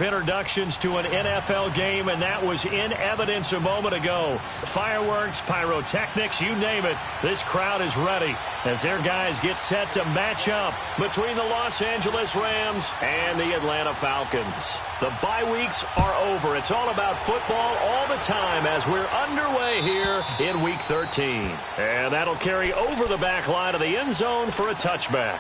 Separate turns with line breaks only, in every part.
sharp introductions to an NFL game, and that was in evidence a moment ago. Fireworks, pyrotechnics, you name it. This crowd is ready as their guys get set to match up between the Los Angeles Rams and the Atlanta Falcons. The bye weeks are over. It's all about football all the time as we're underway here in Week 13. And that'll carry over the back line of the end zone for a touchback.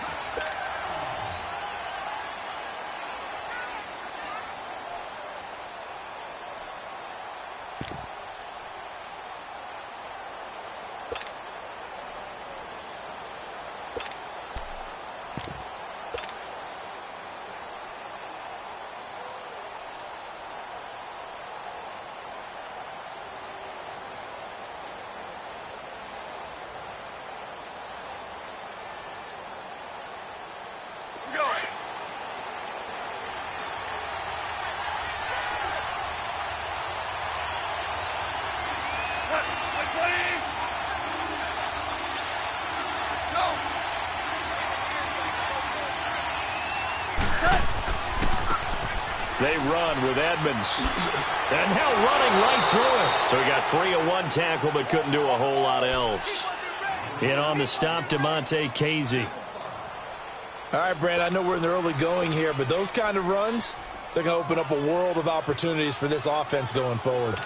They run with Edmonds. And now running right through it. So he got 3 of 1 tackle, but couldn't do a whole lot else. In on the stop, DeMonte Casey.
All right, Brand, I know we're in the early going here, but those kind of runs, they're going to open up a world of opportunities for this offense going forward.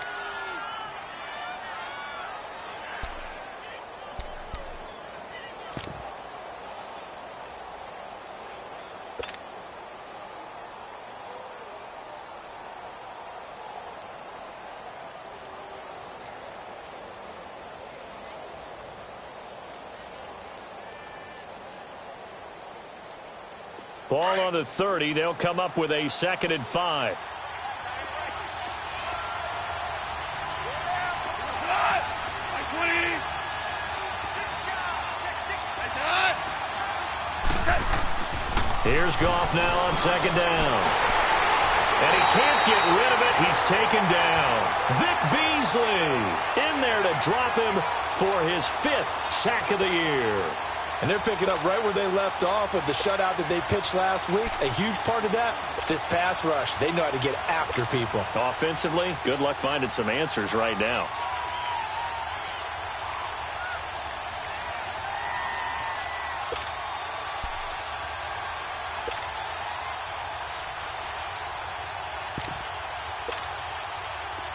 Ball on the 30. They'll come up with a 2nd and 5. Here's Goff now on 2nd down. And he can't get rid of it. He's taken down. Vic Beasley in there to drop him for his 5th sack of the year.
And they're picking up right where they left off with the shutout that they pitched last week. A huge part of that, this pass rush. They know how to get after people.
Offensively, good luck finding some answers right now.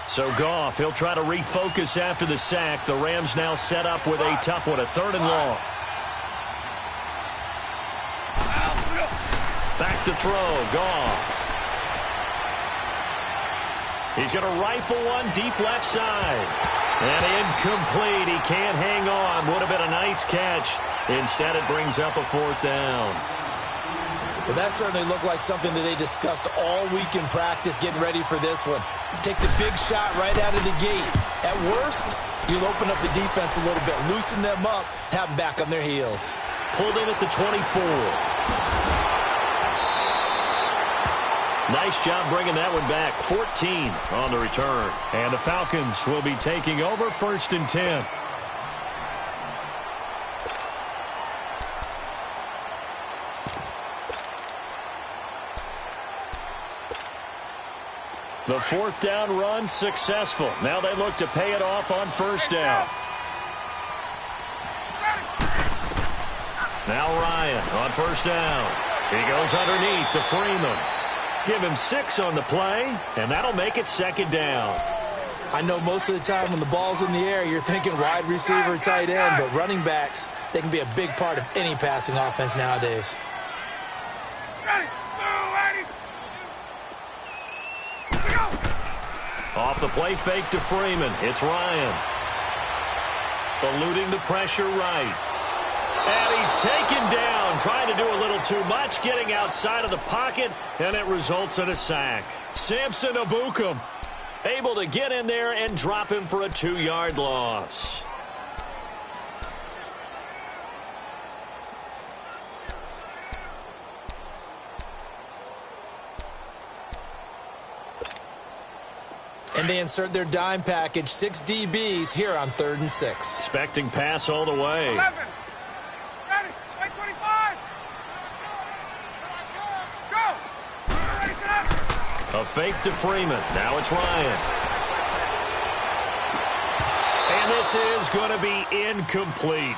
So Goff, he'll try to refocus after the sack. The Rams now set up with a tough one, a 3rd and long. Back to throw, Goff. He's going to rifle one deep left side. And incomplete. He can't hang on. Would have been a nice catch. Instead, it brings up a 4th down.
Well, that certainly looked like something that they discussed all week in practice getting ready for this one. Take the big shot right out of the gate. At worst, you'll open up the defense a little bit, loosen them up, have them back on their heels.
Pulled in at the 24. Nice job bringing that one back. 14 on the return. And the Falcons will be taking over 1st and 10. The 4th down run successful. Now they look to pay it off on 1st down. Now Ryan on 1st down. He goes underneath to Freeman. Give him 6 on the play, and that'll make it 2nd down.
I know most of the time when the ball's in the air, you're thinking wide receiver, tight end, but running backs, they can be a big part of any passing offense nowadays.
Off the play fake to Freeman. It's Ryan. Eluding the pressure right. And he's taken down, trying to do a little too much, getting outside of the pocket, and it results in a sack. Samson Abukum able to get in there and drop him for a 2-yard loss.
And they insert their dime package, 6 DBs here on 3rd and 6.
Expecting pass all the way.
11. Ready. 25. Go.
A fake to Freeman. Now it's Ryan. And this is going to be incomplete.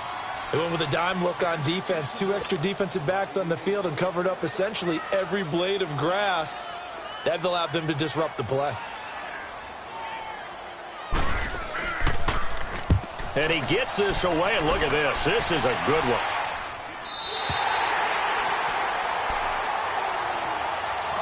They went with a dime look on defense. 2 extra defensive backs on the field and covered up essentially every blade of grass. That allowed them to disrupt the play.
And he gets this away, and look at this. This is a good one.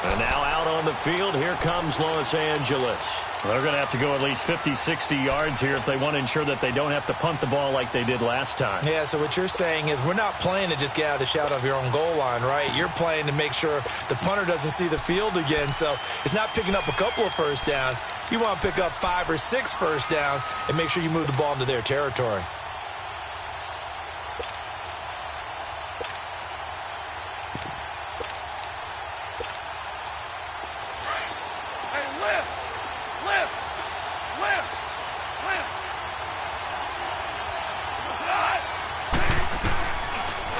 And now out on the field, here comes Los Angeles. They're going to have to go at least 50, 60 yards here if they want to ensure that they don't have to punt the ball like they did last time.
Yeah, so what you're saying is we're not playing to just get out of the shadow of your own goal line, right? You're playing to make sure the punter doesn't see the field again. So it's not picking up a couple of first downs. You want to pick up 5 or 6 first downs and make sure you move the ball into their territory.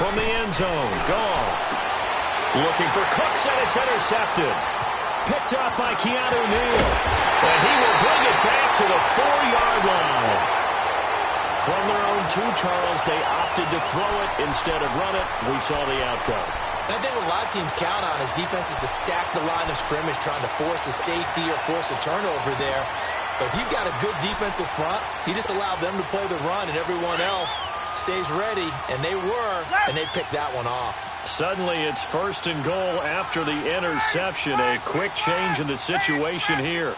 From the end zone, Goff. Looking for Cooks, and it's intercepted. Picked off by Keanu Neal. And he will bring it back to the 4-yard line. From their own 2, Charles, they opted to throw it instead of run it. We saw the outcome.
And I think what a lot of teams count on is defenses to stack the line of scrimmage, trying to force a safety or force a turnover there. But if you've got a good defensive front, you just allow them to play the run, and everyone else stays ready, and they were, and they picked that one off.
Suddenly it's 1st and goal after the interception. A quick change in the situation here.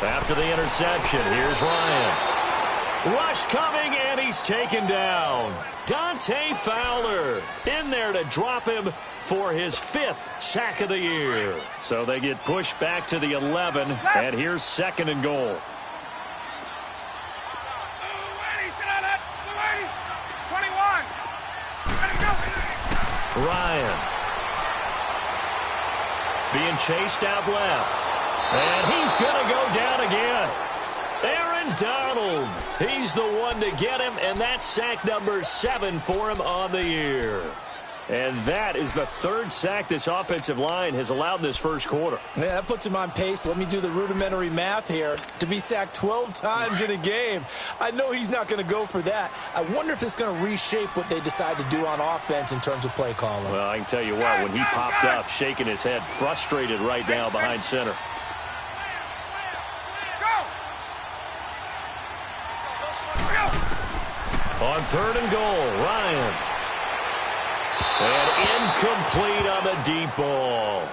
After the interception, here's Ryan. Rush coming, and he's taken down. Dante Fowler in there to drop him for his 5th sack of the year. So they get pushed back to the 11, and here's 2nd and goal. Ryan being chased out left. And he's going to go down again. Aaron Donald. He's the one to get him, and that's sack number 7 for him on the year. And that is the 3rd sack this offensive line has allowed this first quarter.
Yeah, that puts him on pace. Let me do the rudimentary math here. To be sacked 12 times in a game, I know he's not going to go for that. I wonder if it's going to reshape what they decide to do on offense in terms of play calling.
Well, I can tell you what, when he popped up, shaking his head, frustrated right now behind center. On 3rd and goal, Ryan. And incomplete on the deep ball.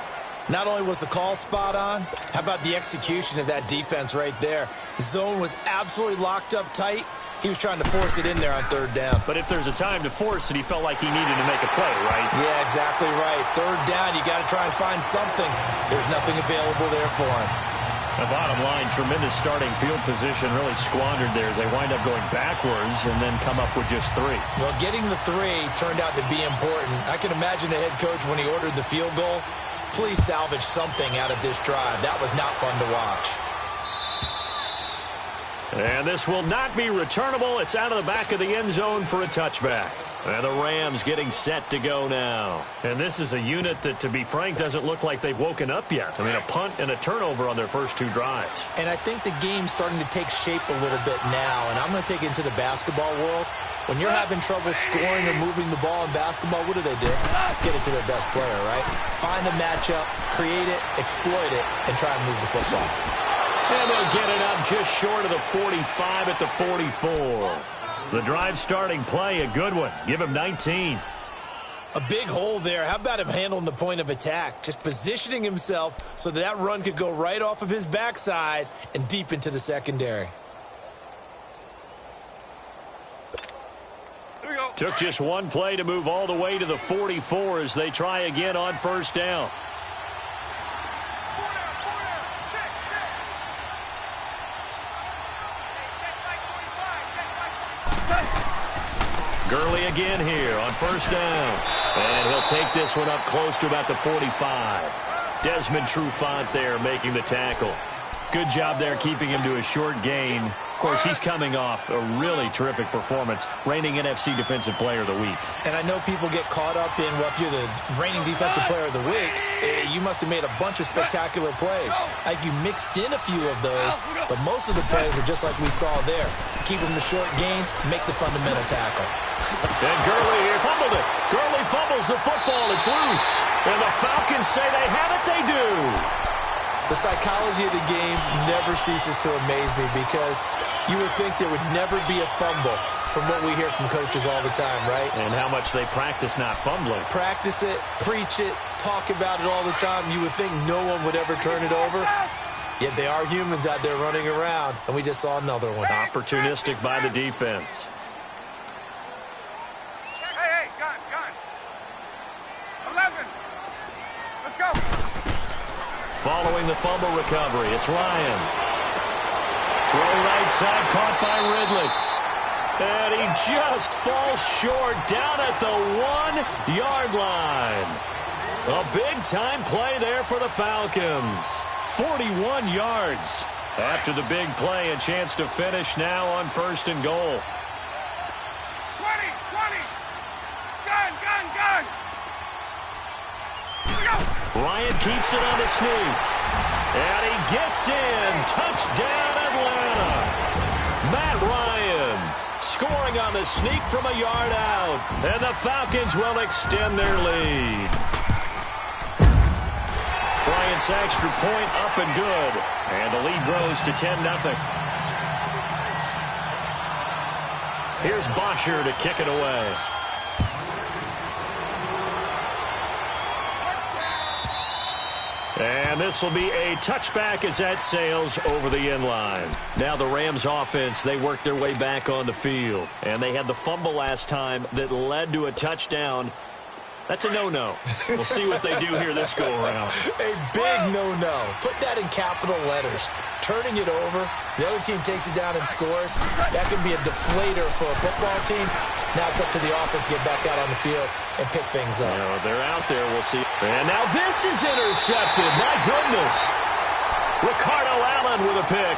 Not only was the call spot on, how about the execution of that defense right there? The zone was absolutely locked up tight. He was trying to force it in there on 3rd down.
But if there's a time to force it, he felt like he needed to make a play, right?
Yeah, exactly right. 3rd down, you got to try and find something. There's nothing available there for him.
The bottom line, tremendous starting field position, really squandered there as they wind up going backwards and then come up with just 3.
Well, getting the 3 turned out to be important. I can imagine the head coach when he ordered the field goal. Please salvage something out of this drive. That was not fun to watch.
And this will not be returnable. It's out of the back of the end zone for a touchback. And the Rams getting set to go now. And this is a unit that, to be frank, doesn't look like they've woken up yet. I mean, a punt and a turnover on their first 2 drives.
And I think the game's starting to take shape a little bit now. And I'm going to take it into the basketball world. When you're having trouble scoring or moving the ball in basketball, what do? Get it to their best player, right? Find a matchup, create it, exploit it, and try and move the football.
And they'll get it up just short of the 45 at the 44. The drive starting play, a good one. Give him 19.
A big hole there. How about him handling the point of attack? Just positioning himself so that run could go right off of his backside and deep into the secondary.
Here we go.
Took just one play to move all the way to the 44 as they try again on 1st down. Gurley again here on 1st down. And he'll take this one up close to about the 45. Desmond Trufant there making the tackle. Good job there keeping him to a short gain. Of course, he's coming off a really terrific performance, reigning NFC Defensive Player of the Week.
And I know people get caught up in, well, if you're the reigning Defensive Player of the Week, you must have made a bunch of spectacular plays. Like you mixed in a few of those, but most of the plays are just like we saw there. Keep them to short gains, make the fundamental tackle.
And Gurley here fumbled it. Gurley fumbles the football. It's loose. And the Falcons say they have it. They do.
The psychology of the game never ceases to amaze me because you would think there would never be a fumble from what we hear from coaches all the time, right?
And how much they practice not fumbling.
Practice it, preach it, talk about it all the time. You would think no one would ever turn it over. Yet they are humans out there running around, and we just saw another one.
Opportunistic by the defense.
Hey, gun. 11. Let's go.
Following the fumble recovery, it's Ryan. Throw right side, caught by Ridley. And he just falls short down at the 1-yard line. A big-time play there for the Falcons. 41 yards. After the big play, a chance to finish now on 1st and goal.
20. Gun. Here we go.
Ryan keeps it on the sneak. And he gets in. Touchdown, Atlanta. Matt Ryan scoring on the sneak from a yard out. And the Falcons will extend their lead. Bryant's extra point up and good. And the lead grows to 10-0. Here's Bosher to kick it away. And this will be a touchback as that sails over the end line. Now the Rams offense, they work their way back on the field. And they had the fumble last time that led to a touchdown. That's a no-no. We'll see what they do here this go-around.
A big no-no. Put that in capital letters. Turning it over, the other team takes it down and scores. That can be a deflator for a football team. Now it's up to the offense to get back out on the field and pick things up.
Yeah, they're out there. We'll see. And now this is intercepted. My goodness. Ricardo Allen with a pick.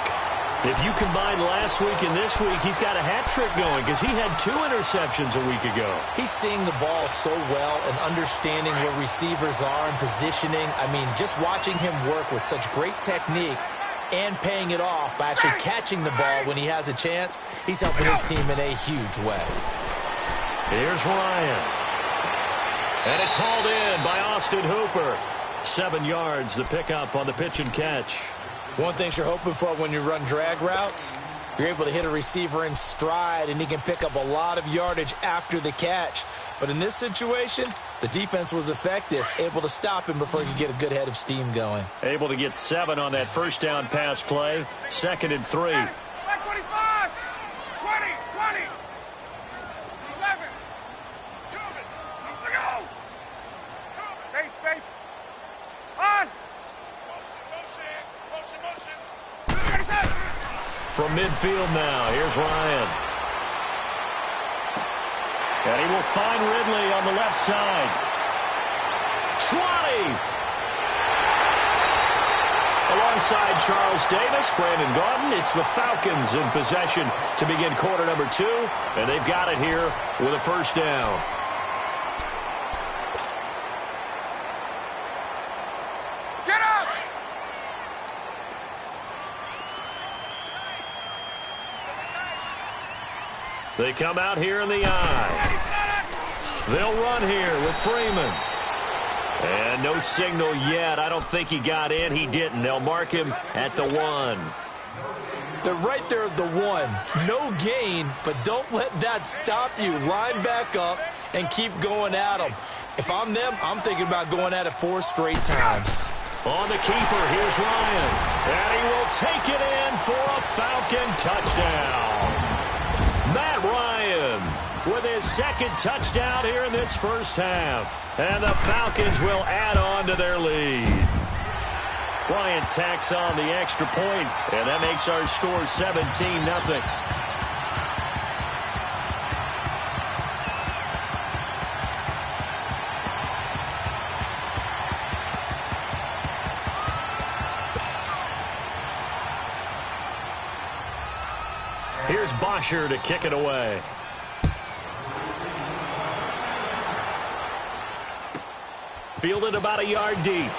If you combine last week and this week, he's got a hat trick going because he had 2 interceptions a week ago.
He's seeing the ball so well and understanding where receivers are and positioning. I mean, just watching him work with such great technique and paying it off by actually catching the ball when he has a chance, he's helping his team in a huge way.
Here's Ryan. And it's hauled in by Austin Hooper. 7 yards, the pickup on the pitch and catch.
One thing you're hoping for when you run drag routes, you're able to hit a receiver in stride, and he can pick up a lot of yardage after the catch. But in this situation, the defense was effective, able to stop him before he could get a good head of steam going.
Able to get 7 on that first down pass play. 2nd and 3.
25. 20. 11. Here we go. Space. On. Motion.
From midfield now, here's Ryan. And he will find Ridley on the left side. 20. Alongside Charles Davis, Brandon Gaudin, it's the Falcons in possession to begin quarter number 2. And they've got it here with a first down.
Get up.
They come out here in the eye. They'll run here with Freeman. And no signal yet. I don't think he got in. He didn't. They'll mark him at the 1.
They're right there at the 1. No gain, but don't let that stop you. Line back up and keep going at them. If I'm them, I'm thinking about going at it 4 straight times.
On the keeper, here's Ryan. And he will take it in for a Falcon touchdown. Matt Ryan with his 2nd touchdown here in this first half. And the Falcons will add on to their lead. Ryan tacks on the extra point, and that makes our score 17-0. Here's Bosher to kick it away. Fielded about a yard deep.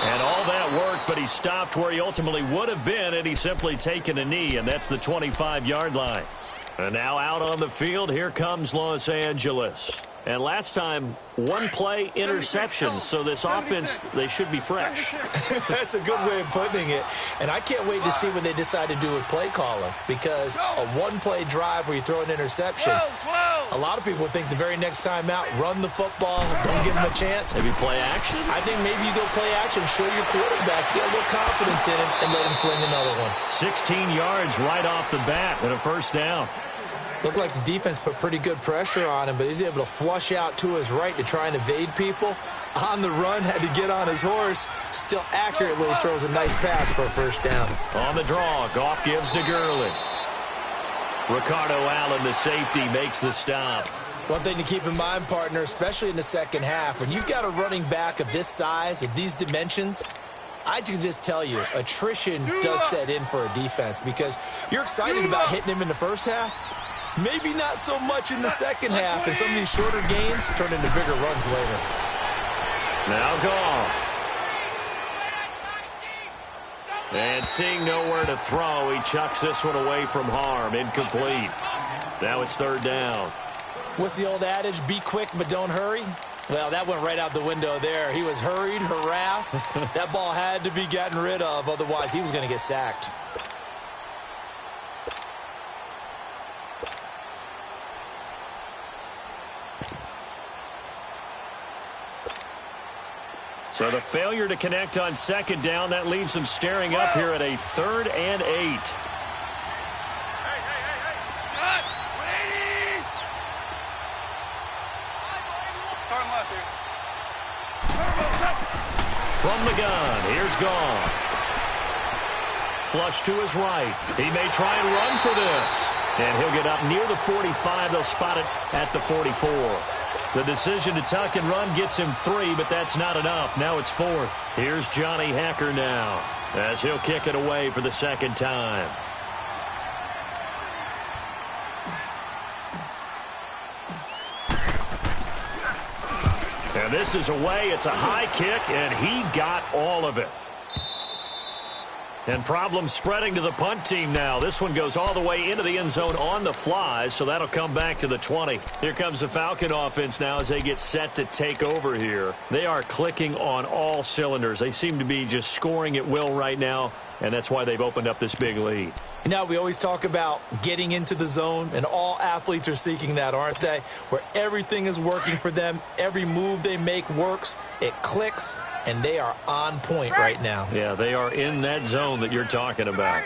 And all that work, but he stopped where he ultimately would have been had he simply taken a knee, and that's the 25-yard line. And now out on the field, here comes Los Angeles. And last time, one play interception, so this offense, they should be fresh.
That's a good way of putting it. And I can't wait to see what they decide to do with play calling, because a one-play drive where you throw an interception, a lot of people think the very next time out, run the football, don't give them a chance.
Maybe play action?
I think maybe you go play action, show your quarterback, get a little confidence in him, and let him fling another one.
16 yards right off the bat and a first down.
Looked like the defense put pretty good pressure on him, but he's able to flush out to his right to try and evade people. On the run, had to get on his horse. Still accurately throws a nice pass for a first down.
On the draw, Goff gives to Gurley. Ricardo Allen, the safety, makes the stop.
One thing to keep in mind, partner, especially in the second half, when you've got a running back of this size, of these dimensions, I can just tell you, attrition does set in for a defense, because you're excited about hitting him in the first half. Maybe not so much in the second half, and some of these shorter gains turn into bigger runs later.
Now Goff. And seeing nowhere to throw, he chucks this one away from harm. Incomplete. Now it's third down.
What's the old adage? Be quick, but don't hurry? Well, that went right out the window there. He was hurried, harassed. That ball had to be gotten rid of, otherwise he was going to get sacked.
So the failure to connect on second down, that leaves them staring up here at a 3rd and 8. From the gun, here's Goff. Flush to his right. He may try and run for this. And he'll get up near the 45. They'll spot it at the 44. The decision to tuck and run gets him 3, but that's not enough. Now it's 4th. Here's Johnny Hacker now, as he'll kick it away for the second time. And this is away. It's a high kick, and he got all of it. And problems spreading to the punt team now. This one goes all the way into the end zone on the fly, so that'll come back to the 20. Here comes the Falcon offense now as they get set to take over here. They are clicking on all cylinders. They seem to be just scoring at will right now, and that's why they've opened up this big lead.
You know, we always talk about getting into the zone, and all athletes are seeking that, aren't they? Where everything is working for them, every move they make works, it clicks, and they are on point right now.
Yeah, they are in that zone that you're talking about.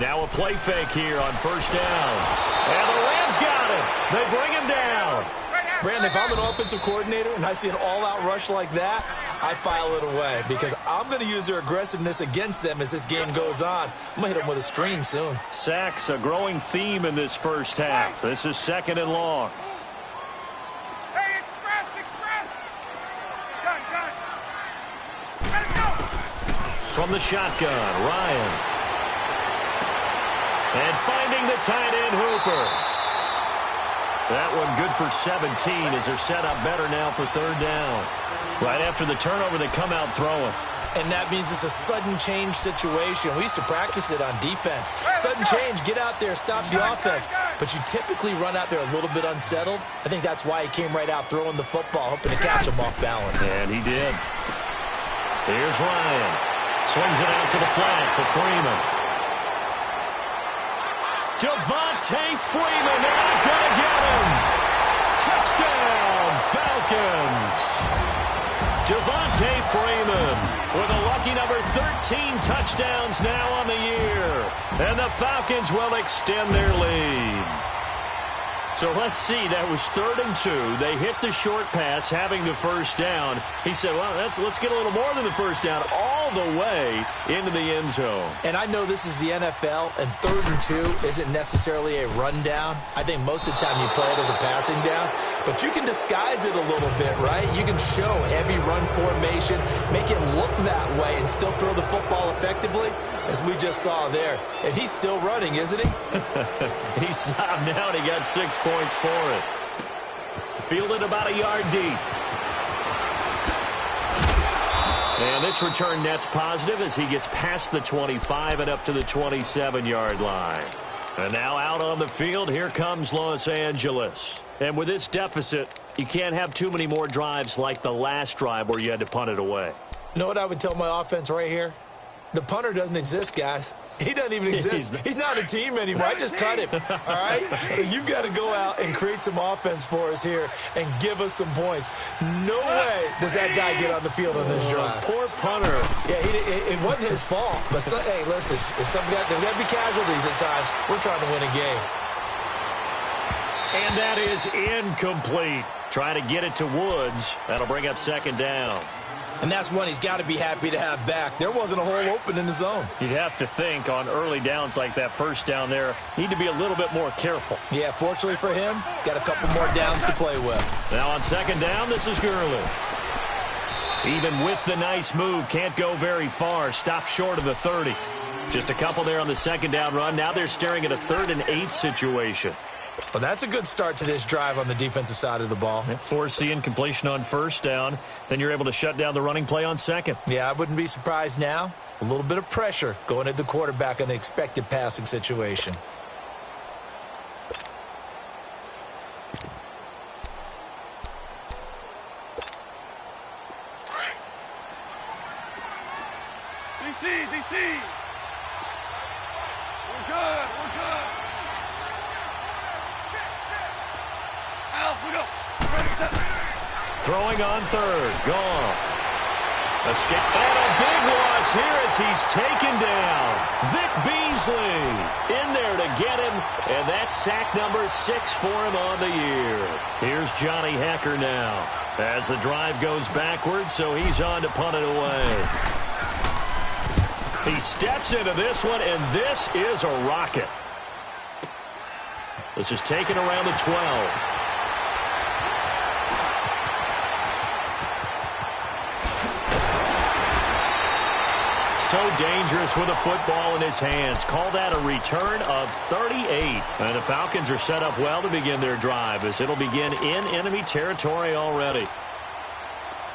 Now a play fake here on first down. And the Rams got it. They bring him down.
Brandon, if I'm an offensive coordinator and I see an all-out rush like that, I file it away, because I'm going to use their aggressiveness against them as this game goes on. I'm going to hit them with a screen soon.
Sacks, a growing theme in this first half. This is 2nd and long.
Hey, express! Gun! Let it go!
From the shotgun, Ryan. And finding the tight end, Hooper. That one good for 17 as they're set up better now for third down. Right after the turnover, they come out throwing.
And that means it's a sudden change situation. We used to practice it on defense. Sudden change, get out there, stop the offense. But you typically run out there a little bit unsettled. I think that's why he came right out throwing the football, hoping to catch him off balance.
And he did. Here's Ryan. Swings it out to the flat for Freeman. Devontae Freeman, they're not going to get him. Touchdown, Falcons. Devontae Freeman with a lucky number 13 touchdowns now on the year. And the Falcons will extend their lead. So let's see, that was 3rd and 2. They hit the short pass, having the first down. He said, well, let's get a little more than the first down, all the way into the end zone.
And I know this is the NFL, and 3rd and 2 isn't necessarily a rundown. I think most of the time you play it as a passing down. but you can disguise it a little bit, right? You can show heavy run formation, make it look that way, and still throw the football effectively, as we just saw there. And he's still running, isn't he?
He stopped now, and he got 6 points for it. Fielded about a yard deep. And this return net's positive as he gets past the 25 and up to the 27-yard line. And now out on the field, here comes Los Angeles. And with this deficit, you can't have too many more drives like the last drive where you had to punt it away.
You know what I would tell my offense right here? The punter doesn't exist, guys. He doesn't even exist. He's not a team anymore. I just cut him, all right? So you've got to go out and create some offense for us here and give us some points. No way does that guy get on the field on this drive.
Poor punter.
Yeah, it wasn't his fault. But, hey, listen, there's got to be casualties at times. We're trying to win a game.
And that is incomplete. Trying to get it to Woods. That'll bring up second down.
And that's one he's got to be happy to have back. There wasn't a hole open in the zone.
You'd have to think on early downs like that first down there, need to be a little bit more careful.
Yeah, fortunately for him, got a couple more downs to play with.
Now on second down, this is Gurley. Even with the nice move, can't go very far. Stop short of the 30. Just a couple there on the second down run. Now they're staring at a 3rd and 8 situation.
Well, that's a good start to this drive on the defensive side of the ball.
Force the incompletion on first down. Then you're able to shut down the running play on second.
Yeah, I wouldn't be surprised now. A little bit of pressure going at the quarterback in an expected passing situation.
DC! We're good!
Throwing on third. Goff. Escape. And a big loss here as he's taken down. Vic Beasley in there to get him. And that's sack number 6 for him on the year. Here's Johnny Hecker now. As the drive goes backwards, so he's on to punt it away. He steps into this one, and this is a rocket. This is taken around the 12. So dangerous with a football in his hands. Call that a return of 38. And the Falcons are set up well to begin their drive as it'll begin in enemy territory already.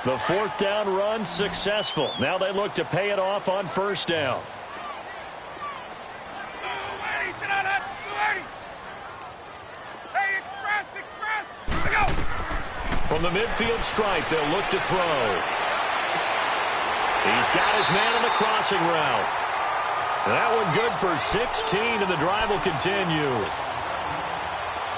The 4th down run successful. Now they look to pay it off on first down. From the midfield stripe, they'll look to throw. He's got his man on the crossing route. That one good for 16, and the drive will continue.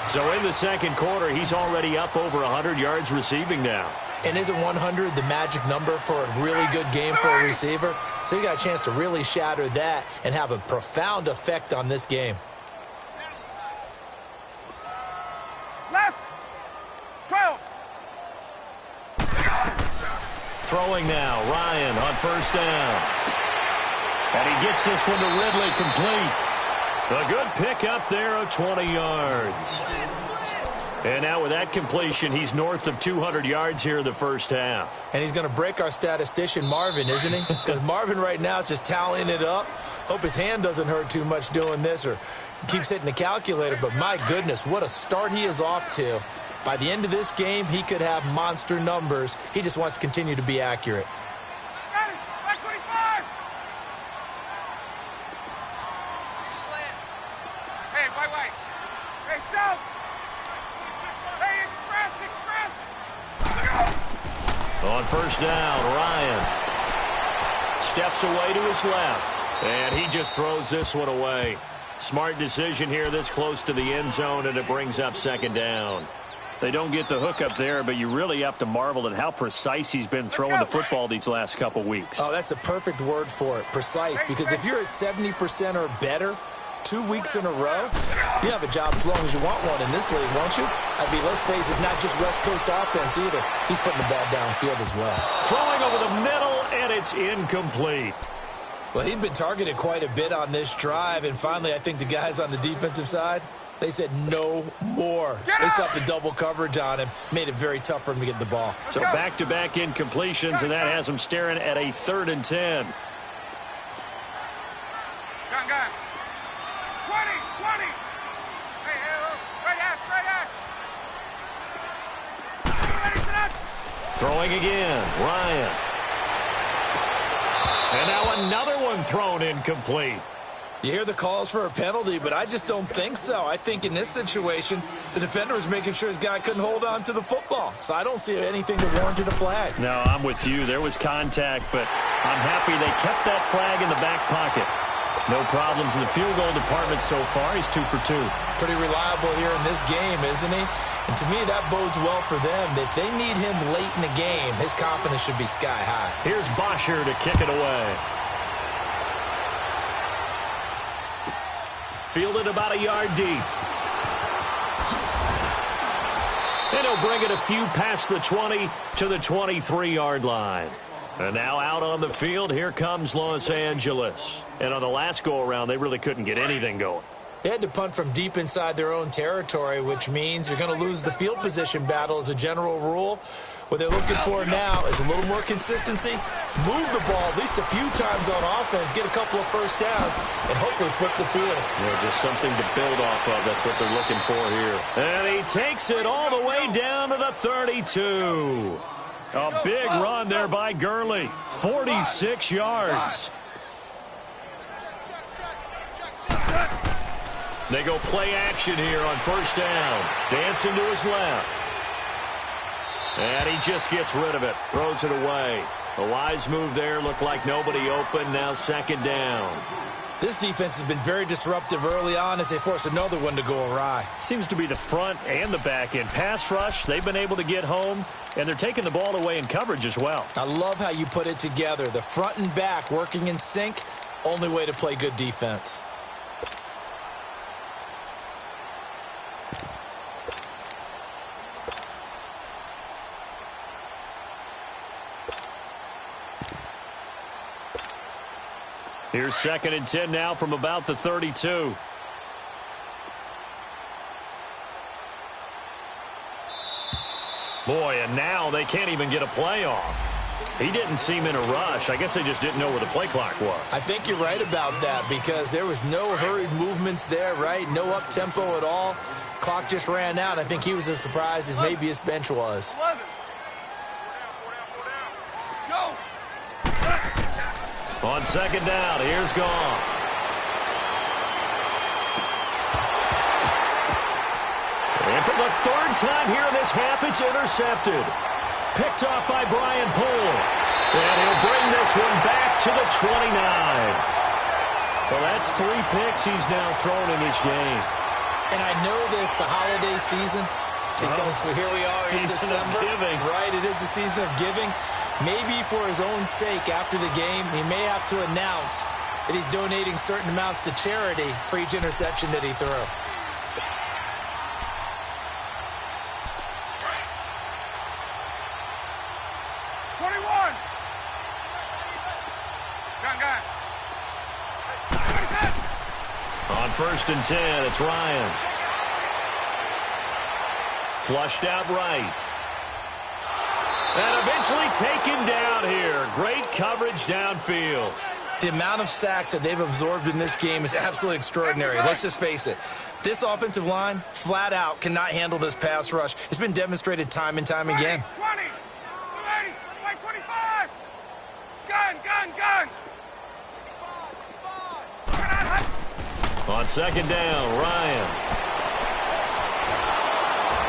So in the second quarter, he's already up over 100 yards receiving now.
And isn't 100 the magic number for a really good game for a receiver? So you got a chance to really shatter that and have a profound effect on this game.
Left. 12.
Throwing now, Ryan on first down. And he gets this one to Ridley complete. A good pickup there of 20 yards. And now with that completion, he's north of 200 yards here in the first half.
And he's going to break our statistician, Marvin, isn't he? Because Marvin right now is just tallying it up. Hope his hand doesn't hurt too much doing this or keeps hitting the calculator. But my goodness, what a start he is off to. By the end of this game, he could have monster numbers. He just wants to continue to be accurate.
Got it. 25. Hey, white. Hey, south. Hey, express.
On first down, Ryan steps away to his left. And he just throws this one away. Smart decision here this close to the end zone, and it brings up second down. They don't get the hook up there, but you really have to marvel at how precise he's been throwing the football these last couple weeks.
Oh, that's the perfect word for it, precise, because if you're at 70% or better 2 weeks in a row, you have a job as long as you want one in this league, won't you? I mean, let's face it, it's not just West Coast offense either. He's putting the ball downfield as well.
Throwing over the middle, and it's incomplete.
Well, he'd been targeted quite a bit on this drive, and finally I think the guys on the defensive side, They said no more. They set the double coverage on him. Made it very tough for him to get the ball.
So back-to-back incompletions, and that has him staring at a 3rd and 10.
Gun. 20. Hey, right ass. Ready, sit up.
Throwing again, Ryan. And now another one thrown incomplete.
You hear the calls for a penalty, but I just don't think so. I think in this situation, the defender was making sure his guy couldn't hold on to the football. So I don't see anything to warrant a flag.
No, I'm with you. There was contact, but I'm happy they kept that flag in the back pocket. No problems in the field goal department so far. He's 2 for 2.
Pretty reliable here in this game, isn't he? And to me, that bodes well for them. If they need him late in the game, his confidence should be sky high.
Here's Bosher to kick it away. Fielded about a yard deep. And he'll bring it a few past the 20 to the 23-yard line. And now out on the field, here comes Los Angeles. And on the last go-around, they really couldn't get anything going.
They had to punt from deep inside their own territory, which means you're going to lose the field position battle as a general rule. What they're looking for now is a little more consistency, move the ball at least a few times on offense, get a couple of first downs, and hopefully flip the field.
Yeah, just something to build off of. That's what they're looking for here. And he takes it all the way down to the 32. A big run there by Gurley. 46 yards. They go play action here on 1st down. Dancing to his left. And he just gets rid of it. Throws it away. A wise move there. Looked like nobody open. Now 2nd down.
This defense has been very disruptive early on as they force another one to go awry.
Seems to be the front and the back end. Pass rush, they've been able to get home, and they're taking the ball away in coverage as well.
I love how you put it together. The front and back working in sync, only way to play good defense.
Here's 2nd and 10 now from about the 32. Boy, and now they can't even get a play off. He didn't seem in a rush. I guess they just didn't know where the play clock was.
I think you're right about that because there was no hurried movements there, right? No up-tempo at all. Clock just ran out. I think he was as surprised as maybe his bench was.
11. Go.
On 2nd down, here's Goff. And for the 3rd time here in this half, it's intercepted. Picked off by Brian Poole. And he'll bring this one back to the 29. Well, that's 3 picks he's now thrown in this game.
And I know this, the holiday season, because here we are in December.
Season of giving.
Right, it is the season of giving. Maybe for his own sake after the game, he may have to announce that he's donating certain amounts to charity for each interception that he threw.
On 1st and 10, it's Ryan. Flushed out right. And eventually taken down here. Great coverage downfield.
The amount of sacks that they've absorbed in this game is absolutely extraordinary. Let's just face it. This offensive line, flat out, cannot handle this pass rush. It's been demonstrated time and time again.
20, 20, 25. Gun.
On 2nd down, Ryan.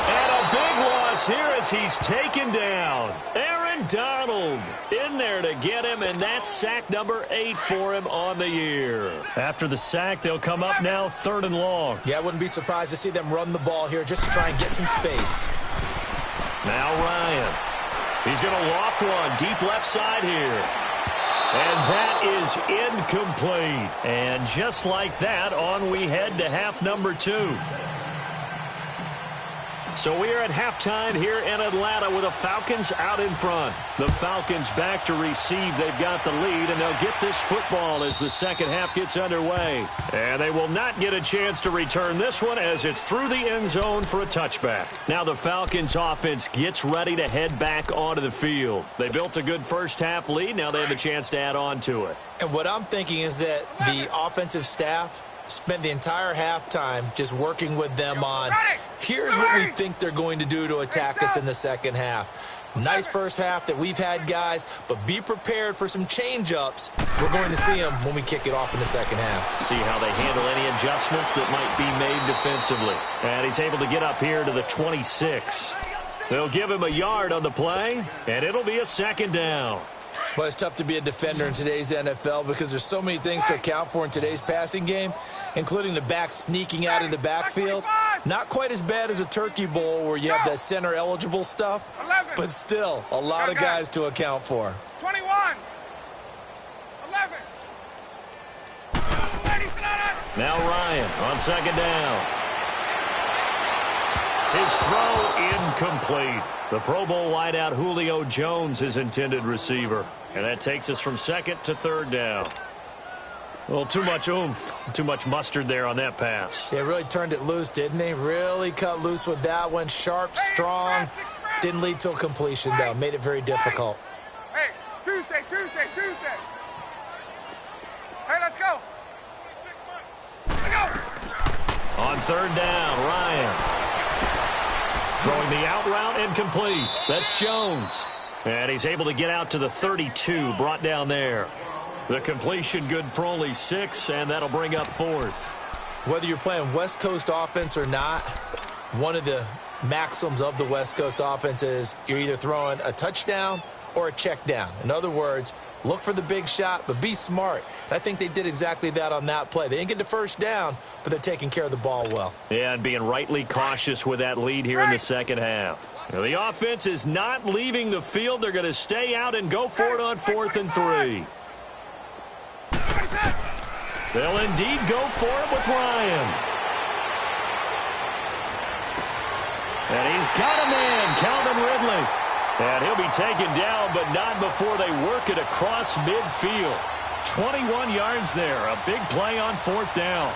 And a big loss here as he's taken down. Aaron Donald in there to get him, and that's sack number 8 for him on the year. After the sack, they'll come up now 3rd and long.
Yeah, I wouldn't be surprised to see them run the ball here just to try and get some space.
Now Ryan. He's going to loft one deep left side here. And that is incomplete. And just like that, on we head to half number 2. So we are at halftime here in Atlanta with the Falcons out in front. The Falcons back to receive. They've got the lead, and they'll get this football as the second half gets underway. And they will not get a chance to return this one as it's through the end zone for a touchback. Now the Falcons offense gets ready to head back onto the field. They built a good first half lead. Now they have a chance to add on to it.
And what I'm thinking is that the offensive staff spent the entire halftime just working with them on, here's what we think they're going to do to attack us in the second half. Nice first half that we've had, guys, but be prepared for some change-ups. We're going to see them when we kick it off in the second half.
See how they handle any adjustments that might be made defensively. And he's able to get up here to the 26. They'll give him a yard on the play, and it'll be a second down.
Well, it's tough to be a defender in today's NFL because there's so many things to account for in today's passing game, including the back sneaking out of the backfield. Not quite as bad as a turkey bowl where you have that center-eligible stuff, but still a lot of guys to account for.
21. 11.
Now Ryan on second down. His throw incomplete. The Pro Bowl wideout Julio Jones, his intended receiver. And that takes us from second to third down. Well, too much oomph, too much mustard there on that pass.
Yeah, really turned it loose, didn't he? Really cut loose with that one. Sharp, strong. Didn't lead to a completion, though. Made it very difficult.
Hey, Tuesday. Hey, let's go. Let's go.
On third down, Ryan. Throwing the out route incomplete. That's Jones. And he's able to get out to the 32, brought down there. The completion good for only 6, and that'll bring up fourth.
Whether you're playing West Coast offense or not, one of the maxims of the West Coast offense is you're either throwing a touchdown or a check down. In other words, look for the big shot, but be smart. And I think they did exactly that on that play. They didn't get the first down, but they're taking care of the ball well.
Yeah, and being rightly cautious with that lead here in the second half. Now, the offense is not leaving the field. They're going to stay out and go for it on 4th and 3. They'll indeed go for it with Ryan. And he's got a man, Calvin Ridley. And he'll be taken down, but not before they work it across midfield. 21 yards there. A big play on 4th down.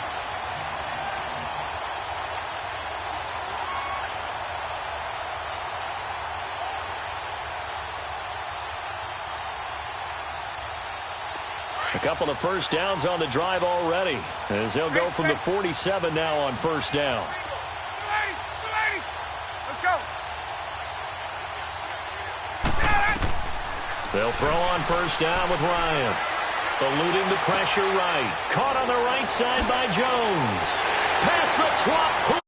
A couple of first downs on the drive already, as they'll go from the 47 now on first down.
Let's go.
They'll throw on first down with Ryan. Eluding the pressure right. Caught on the right side by Jones. Past the 12.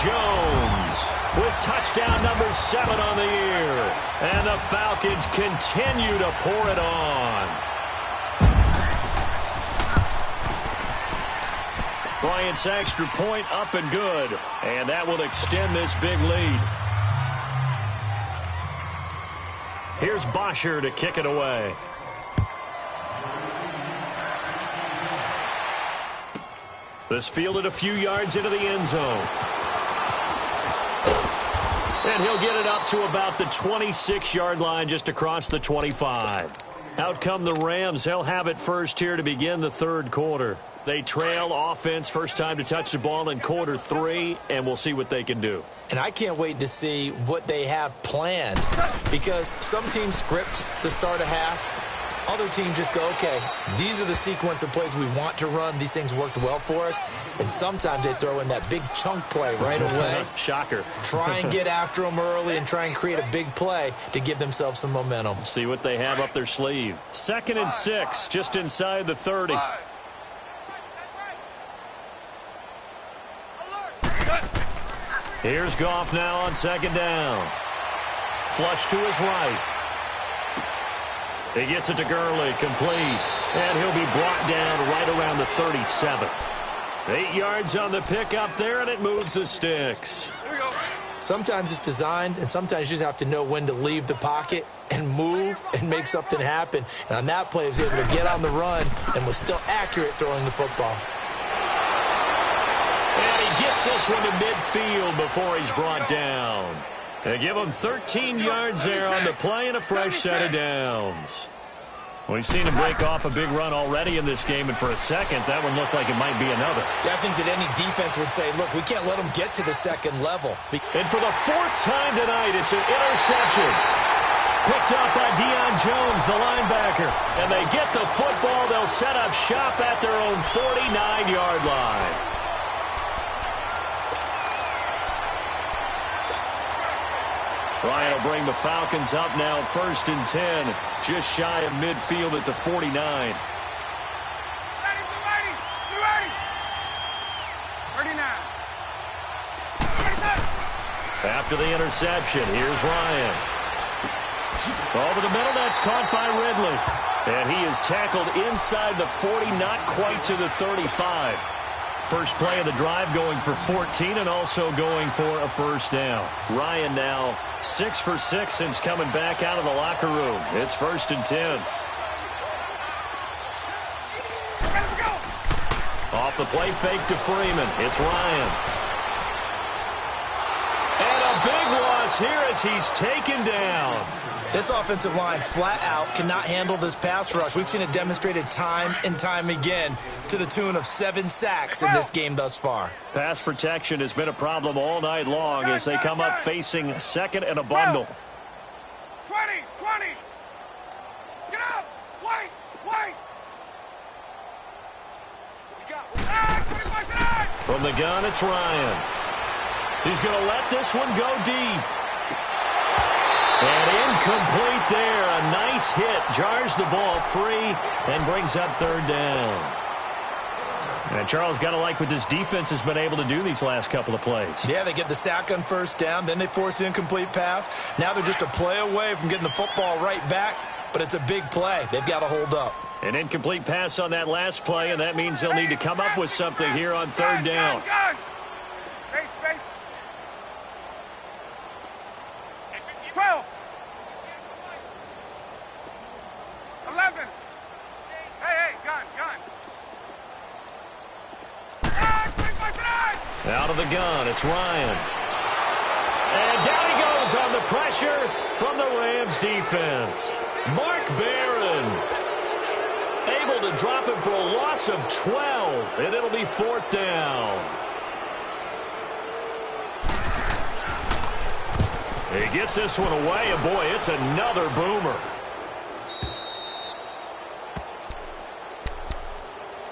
Jones with touchdown number 7 on the year. And the Falcons continue to pour it on. Bryant's extra point up and good. And that will extend this big lead. Here's Bosher to kick it away. This fielded a few yards into the end zone. And he'll get it up to about the 26-yard line, just across the 25. Out come the Rams. They'll have it first here to begin the third quarter. They trail offense, first time to touch the ball in quarter 3, and we'll see what they can do.
And I can't wait to see what they have planned, because some teams script to start a half. Other teams just go, okay, these are the sequence of plays we want to run. These things worked well for us. And sometimes they throw in that big chunk play right away.
Shocker.
Try and get after them early and try and create a big play to give themselves some momentum.
See what they have up their sleeve. 2nd and 6, just inside the 30. Here's Goff now on 2nd down. Flush to his right. He gets it to Gurley, complete. And he'll be brought down right around the 37. 8 yards on the pickup there, and it moves the sticks.
Here we go.
Sometimes it's designed, and sometimes you just have to know when to leave the pocket and move and make something happen. And on that play, he was able to get on the run and was still accurate throwing the football.
And he gets this one to midfield before he's brought down. They give him 13 yards there on the play and a fresh set of downs. We've seen him break off a big run already in this game, and for a second, that one looked like it might be another.
Yeah, I think that any defense would say, look, we can't let them get to the second level.
And for the fourth time tonight, it's an interception. Picked up by Deion Jones, the linebacker. And they get the football. They'll set up shop at their own 49-yard line. Ryan will bring the Falcons up now, 1st and 10, just shy of midfield at the 49.
Ready, 39.
After the interception, here's Ryan. Over the middle, that's caught by Ridley. And he is tackled inside the 40, not quite to the 35. First play of the drive going for 14 and also going for a first down. Ryan now 6 for 6 since coming back out of the locker room. It's 1st and 10.
Let's go.
Off the play fake to Freeman. It's Ryan. And a big loss here as he's taken down.
This offensive line flat out cannot handle this pass rush. We've seen it demonstrated time and time again to the tune of 7 sacks in this game thus far.
Pass protection has been a problem all night long as they come up facing second and a bundle.
20. Get up. Wait.
From the gun, it's Ryan. He's going to let this one go deep. And incomplete there. A nice hit. Jars the ball free and brings up 3rd down. And Charles, got to like what this defense has been able to do these last couple of plays.
Yeah, they get the sack on 1st down. Then they force the incomplete pass. Now they're just a play away from getting the football right back. But it's a big play. They've got to hold up.
An incomplete pass on that last play, and that means they'll need to come up with something here on 3rd down.
Space. 12. 11. Hey, gun.
Out of the gun, it's Ryan. And down he goes on the pressure from the Rams defense. Mark Barron able to drop him for a loss of 12, and it'll be 4th down. He gets this one away, and boy, it's another boomer.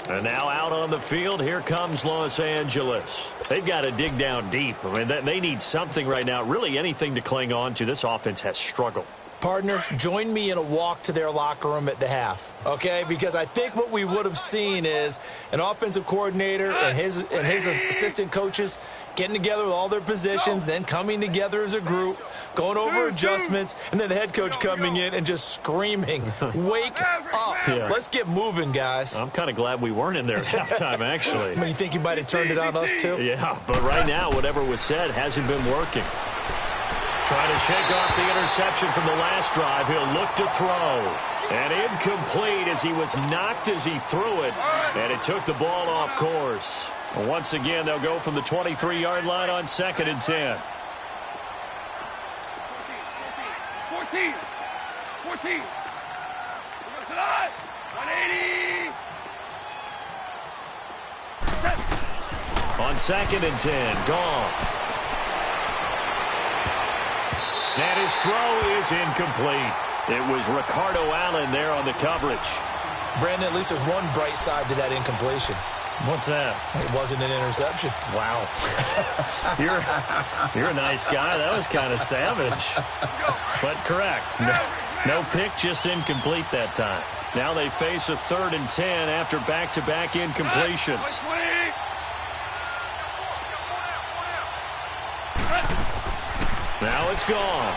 And now out on the field, here comes Los Angeles. They've got to dig down deep. I mean, they need something right now, really anything to cling on to. This offense has struggled.
Partner, join me in a walk to their locker room at the half, okay? Because I think what we would have seen is an offensive coordinator and his assistant coaches getting together with all their positions, then coming together as a group, going over adjustments, and then the head coach coming in and just screaming, wake up. Yeah. Let's get moving, guys.
I'm kind of glad we weren't in there at halftime, actually.
You think you might have turned it on us, too?
Yeah, but right now, whatever was said hasn't been working. Trying to shake off the interception from the last drive. He'll look to throw. And incomplete as he was knocked as he threw it. And it took the ball off course. Once again, they'll go from the 23-yard line on 2nd and 10.
14. 180.
On 2nd and 10, Goff. And his throw is incomplete. It was Ricardo Allen there on the coverage.
Brandon, at least there's one bright side to that incompletion.
What's that?
It wasn't an interception.
Wow. You're a nice guy. That was kind of savage. But correct. No pick, just incomplete that time. Now they face a 3rd and 10 after back-to-back incompletions. Now it's gone.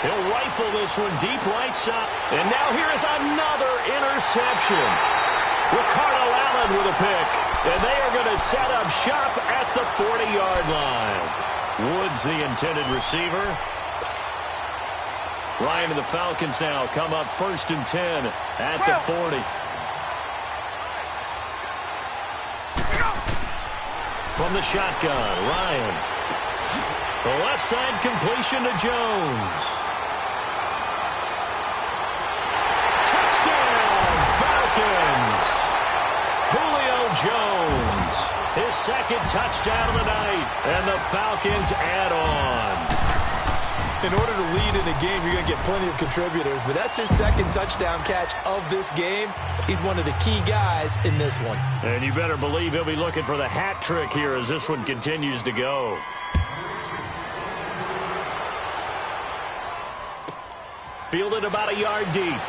He'll rifle this one deep right side. And now here is another interception. Ricardo Allen with a pick. And they are going to set up shop at the 40-yard line. Woods, the intended receiver. Ryan and the Falcons now come up 1st and 10 at the 40. From the shotgun, Ryan. The left side completion to Jones. Touchdown, Falcons. Julio Jones, his 2nd touchdown of the night, and the Falcons add on.
In order to lead in a game, you're going to get plenty of contributors, but that's his 2nd touchdown catch of this game. He's one of the key guys in this one.
And you better believe he'll be looking for the hat trick here as this one continues to go. Fielded about a yard deep.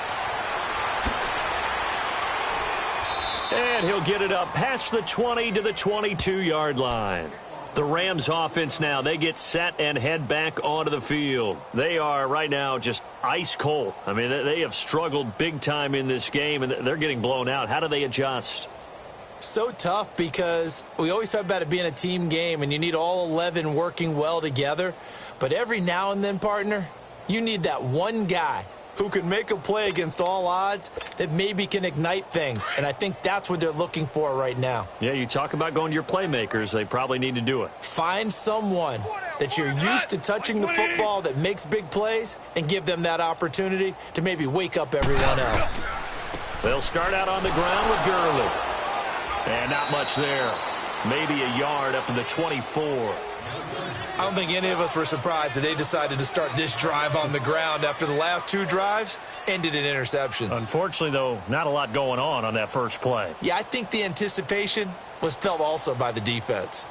And he'll get it up past the 20 to the 22-yard line. The Rams offense now, they get set and head back onto the field. They are right now just ice cold. I mean, they have struggled big time in this game, and they're getting blown out. How do they adjust?
So tough because we always talk about it being a team game, and you need all 11 working well together. But every now and then, partner, you need that one guy who can make a play against all odds that maybe can ignite things. And I think that's what they're looking for right now.
Yeah, you talk about going to your playmakers. They probably need to do it.
Find someone that you're used to touching the football that makes big plays and give them that opportunity to maybe wake up everyone else.
They'll start out on the ground with Gurley. And not much there. Maybe a yard up to the 24.
I don't think any of us were surprised that they decided to start this drive on the ground after the last 2 drives ended in interceptions.
Unfortunately, though, not a lot going on that first play.
Yeah, I think the anticipation was felt also by the defense.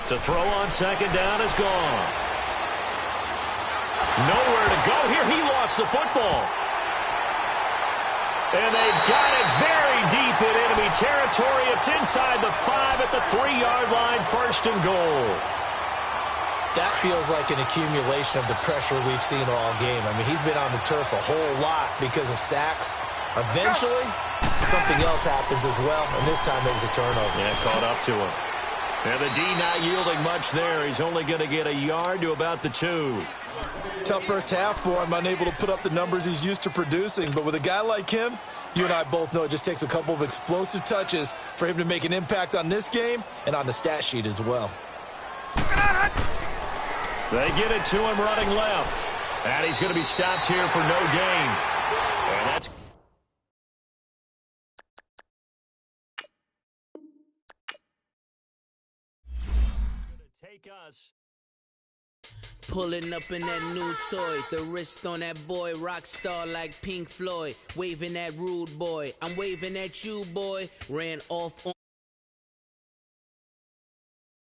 To throw on 2nd down is Goff. Nowhere to go here. He lost the football. And they've got it very deep in enemy territory. It's inside the 5 at the 3-yard line, 1st and goal.
That feels like an accumulation of the pressure we've seen all game. I mean, he's been on the turf a whole lot because of sacks. Eventually, something else happens as well, and this time it was a turnover.
Yeah, caught up to him. And the D not yielding much there. He's only going to get a yard to about the 2.
Tough first half for him, unable to put up the numbers he's used to producing. But with a guy like him, you and I both know it just takes a couple of explosive touches for him to make an impact on this game and on the stat sheet as well.
They get it to him running left. And he's going to be stopped here for no gain. And that's take us.
Pulling up in that new toy, the wrist on that boy, rock star like Pink Floyd, waving at rude boy, I'm waving at you boy, ran off on